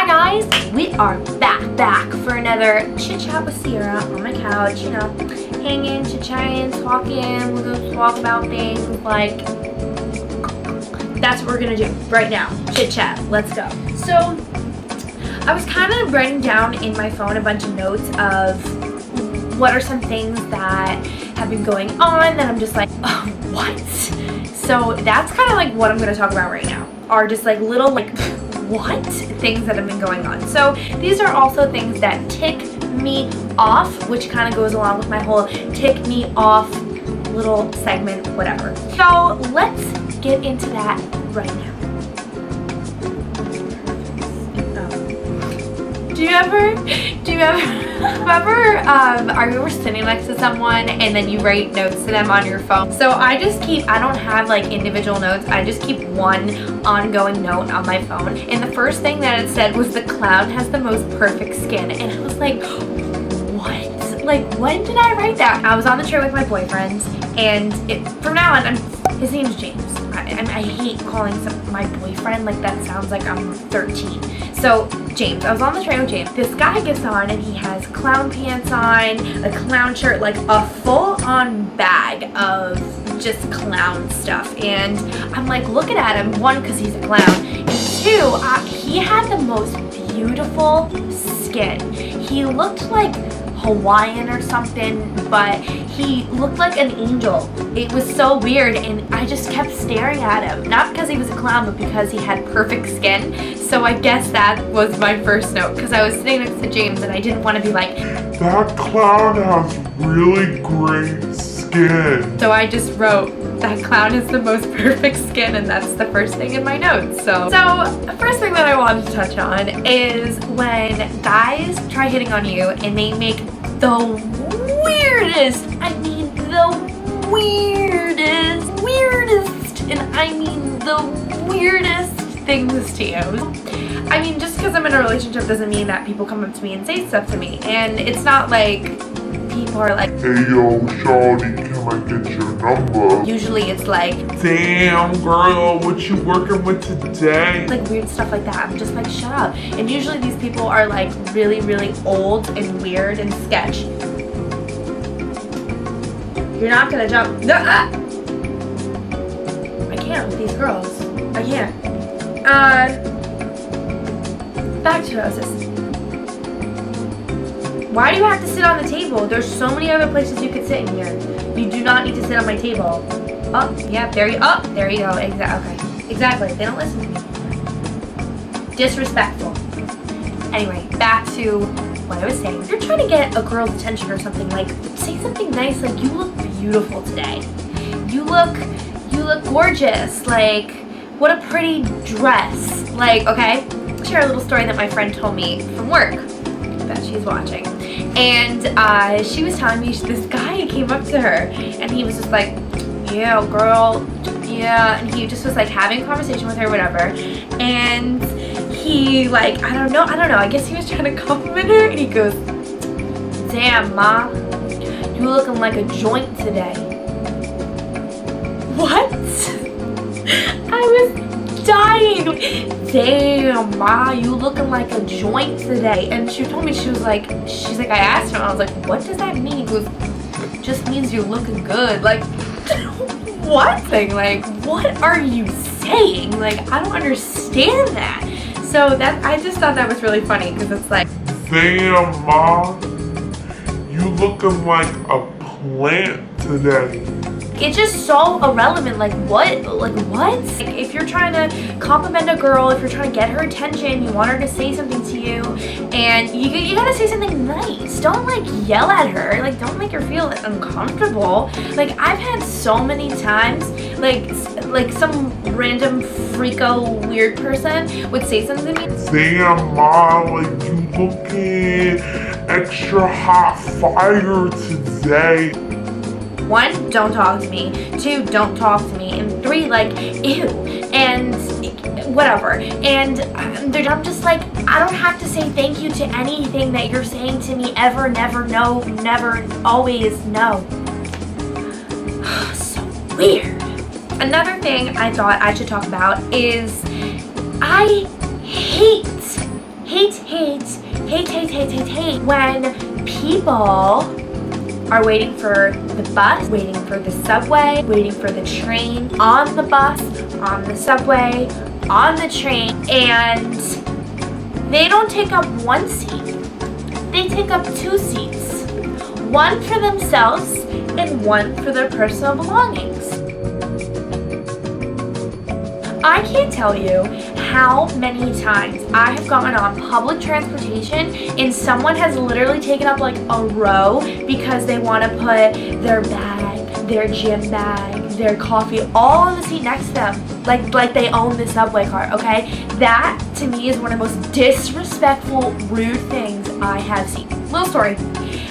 Hi guys, we are back for another chit chat with Sierra on my couch, you know, hanging, chit-chatting, talking, we're gonna talk about things, like, that's what we're gonna do right now, chit chat, let's go. So, I was kind of writing down in my phone a bunch of notes of what are some things that have been going on that I'm just like, oh, what? So that's kind of like what I'm gonna talk about right now, are just like little like, what things that have been going on. So these are also things that tick me off, which kind of goes along with my whole tick me off little segment, whatever. So let's get into that right now. Do you ever are you ever sitting next to someone and then you write notes to them on your phone? So I don't have like individual notes, I just keep one ongoing note on my phone, and the first thing that it said was the clown has the most perfect skin, and I was like, what? Like, when did I write that? I was on the train with my boyfriend, and from now on, his name's James. I hate calling my boyfriend, like that sounds like I'm 13. So James, I was on the train with James. This guy gets on and he has clown pants on, a clown shirt, like a full-on bag of just clown stuff. And I'm like looking at him, one, because he's a clown, and two, he had the most beautiful skin. He looked like Hawaiian or something, but he looked like an angel. It was so weird, and I just kept staring at him, not because he was a clown, but because he had perfect skin. So I guess that was my first note, because I was sitting next to James and I didn't want to be like, that clown has really great skin. So I just wrote, that clown has the most perfect skin, and that's the first thing in my notes. So the first thing that I wanted to touch on is when guys try hitting on you and they make the weirdest, I mean the weirdest, and I mean the weirdest things to you. I mean, just because I'm in a relationship doesn't mean that people come up to me and say stuff to me, and it's not like people are like, hey yo, shawty, can I get your number? Usually it's like, damn girl, what you working with today? like weird stuff like that. I'm just like, shut up. And usually these people are like really, really old and weird and sketch. You're not gonna jump. I can't with these girls. I can't. Back to roses. Why do you have to sit on the table? There's so many other places you could sit in here. You do not need to sit on my table. Oh, yeah, there you go. Okay. Exactly. They don't listen to me. Disrespectful. Anyway, back to what I was saying. If you're trying to get a girl's attention or something, like, say something nice, like, you look beautiful today. You look gorgeous. Like, what a pretty dress. Like, okay? I'll share a little story that my friend told me from work. That she's watching, and she was telling me this guy came up to her and he was just like, yeah girl, yeah, and he just was like having a conversation with her, whatever, and he like, I don't know, I guess he was trying to compliment her, and he goes, damn ma, you looking like a joint today. What? I was dying. Damn ma, you looking like a joint today. And she told me, she's like, I asked her, and I was like, what does that mean? He goes, just means you're looking good. Like, what? Like, what are you saying? Like, I don't understand that. So that, I just thought that was really funny, because it's like, damn ma, you looking like a plant today. it's just so irrelevant. Like what? Like what? Like, if you're trying to compliment a girl, if you're trying to get her attention, you want her to say something to you, and you gotta say something nice. Don't like yell at her. Like don't make her feel uncomfortable. Like I've had so many times, like some random freako weird person would say something to me. Damn ma, like you looking extra hot fire today. 1, don't talk to me. 2, don't talk to me. And 3, like, ew. And whatever. And I'm just like, I don't have to say thank you to anything that you're saying to me ever, never, no, never, always, no. So weird. Another thing I thought I should talk about is I hate hate when people are waiting for the bus, waiting for the subway, waiting for the train, on the bus, on the subway, on the train, and they don't take up one seat. They take up 2 seats. One for themselves and one for their personal belongings. I can't tell you how many times I have gotten on public transportation and someone has literally taken up like a row because they want to put their bag, their gym bag, their coffee all on the seat next to them. Like they own the subway car, okay? That to me is one of the most disrespectful, rude things I have seen. Little story.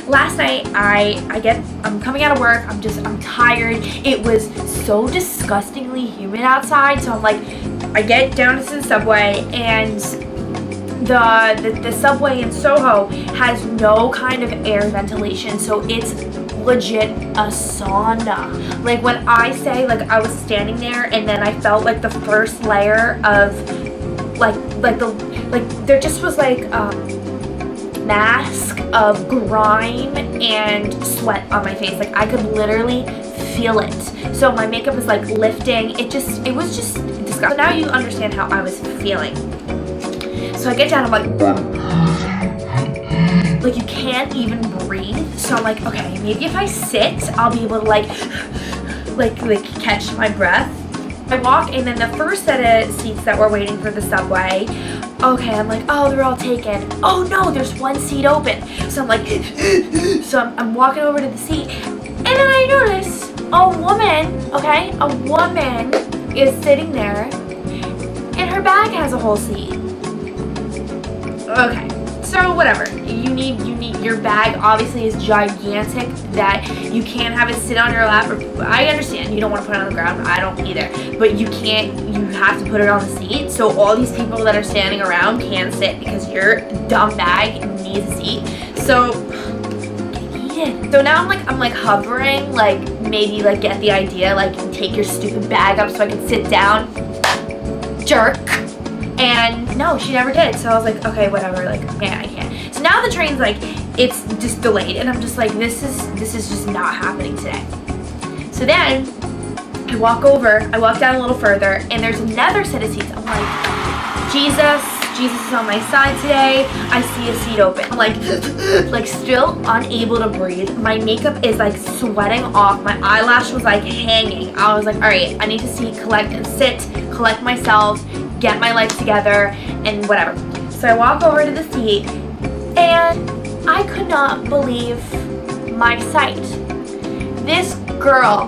Last night, I'm coming out of work, I'm tired. It was so disgustingly humid outside, so I'm like, I get down to the subway, and the subway in Soho has no kind of air ventilation, so it's legit a sauna. Like when I say, like I was standing there, and then I felt like the first layer of, there just was like, mask of grime and sweat on my face. Like I could literally feel it. So my makeup was like lifting. It was just disgusting. So now you understand how I was feeling. So I get down, I'm like you can't even breathe. So I'm like, okay, maybe if I sit, I'll be able to like catch my breath. I walk, and then the first set of seats that were waiting for the subway, okay, I'm like, oh, they're all taken. Oh no, there's one seat open. So I'm like, I'm walking over to the seat, and then I notice a woman is sitting there, and her bag has a whole seat. Okay, so whatever. You need your bag obviously is gigantic that you can't have it sit on your lap. I understand you don't want to put it on the ground. I don't either. But you have to put it on the seat. So all these people that are standing around can't sit because your dumb bag needs a seat. So now I'm like hovering, like maybe like get the idea, like take your stupid bag up so I can sit down. Jerk. And no, she never did. So I was like, okay, whatever, like, yeah, I can't. So now the train's like, it's just delayed, and I'm just like, this is just not happening today. So then I walk down a little further, and there's another set of seats. I'm like, Jesus is on my side today. I see a seat open. I'm like, like still unable to breathe. My makeup is like sweating off. My eyelash was like hanging. I was like, all right, I need to collect myself, get my life together, and whatever. So I walk over to the seat, and I could not believe my sight. This girl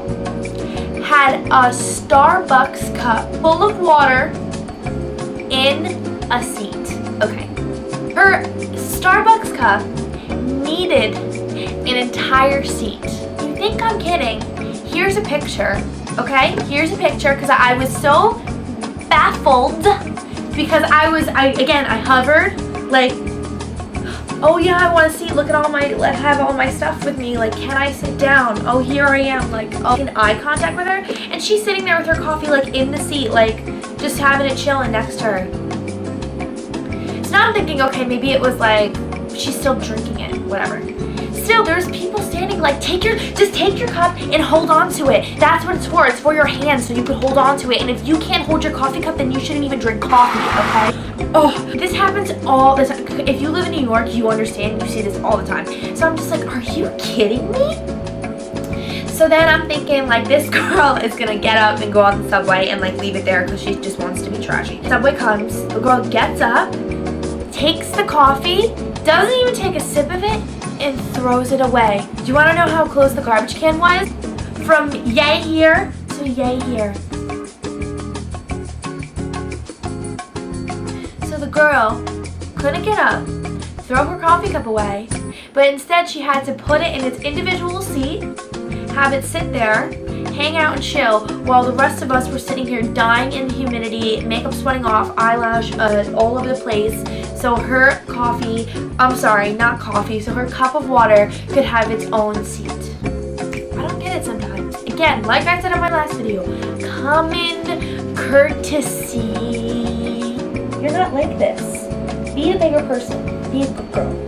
had a Starbucks cup full of water in a seat. Okay. Her Starbucks cup needed an entire seat. You think I'm kidding? Here's a picture, okay? Here's a picture, because I was so baffled, because I hovered, like, oh yeah, I want to see, look at I have all my stuff with me, like, can I sit down? Oh, here I am, like, oh, in eye contact with her, and she's sitting there with her coffee, like, in the seat, like, just having it chilling next to her. So now I'm thinking, okay, maybe it was, like, she's still drinking it, whatever. Still, there's people standing, like, just take your cup and hold on to it. That's what it's for. It's for your hands, so you can hold on to it. And if you can't hold your coffee cup, then you shouldn't even drink coffee, okay? Oh, this happens all the time. If you live in New York, you understand. You see this all the time. So I'm just like, are you kidding me? So then I'm thinking, like, this girl is gonna get up and go on the subway and, like, leave it there because she just wants to be trashy. Subway comes, the girl gets up, takes the coffee, doesn't even take a sip of it, and throws it away. Do you want to know how close the garbage can was? From yay here to yay here. So the girl couldn't get up, throw her coffee cup away, but instead she had to put it in its individual seat, have it sit there, hang out and chill, while the rest of us were sitting here dying in the humidity, makeup sweating off, eyelash all over the place, so her so her cup of water could have its own seat. I don't get it sometimes. Again, like I said in my last video, common courtesy. You're not like this. Be a bigger person. Be a good girl.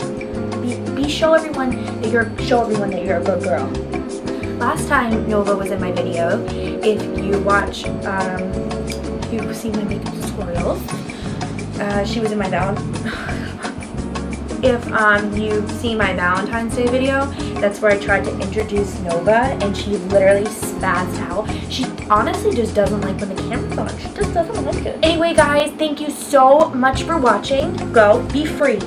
Show everyone that you're a good girl. Last time Nova was in my video, if you watch, you've seen my makeup tutorials. She was in my If you've seen my Valentine's Day video, that's where I tried to introduce Nova, and she literally spazzed out. She honestly just doesn't like when the camera's on. She just doesn't like it. Anyway, guys, thank you so much for watching. Go, be free.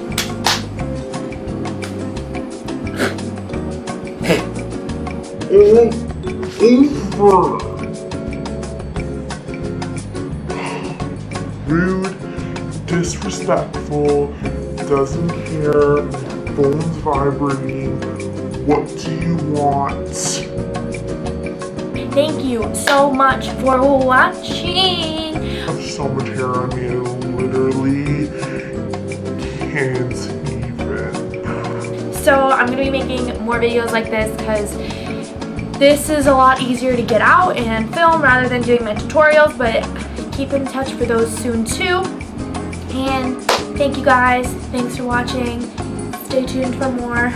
Over. Rude, disrespectful, doesn't care, phone's vibrating. What do you want? Thank you so much for watching. I have so much hair on me, I literally can't even. So I'm going to be making more videos like this because this is a lot easier to get out and film rather than doing my tutorials, but keep in touch for those soon too. And thank you guys. Thanks for watching. Stay tuned for more.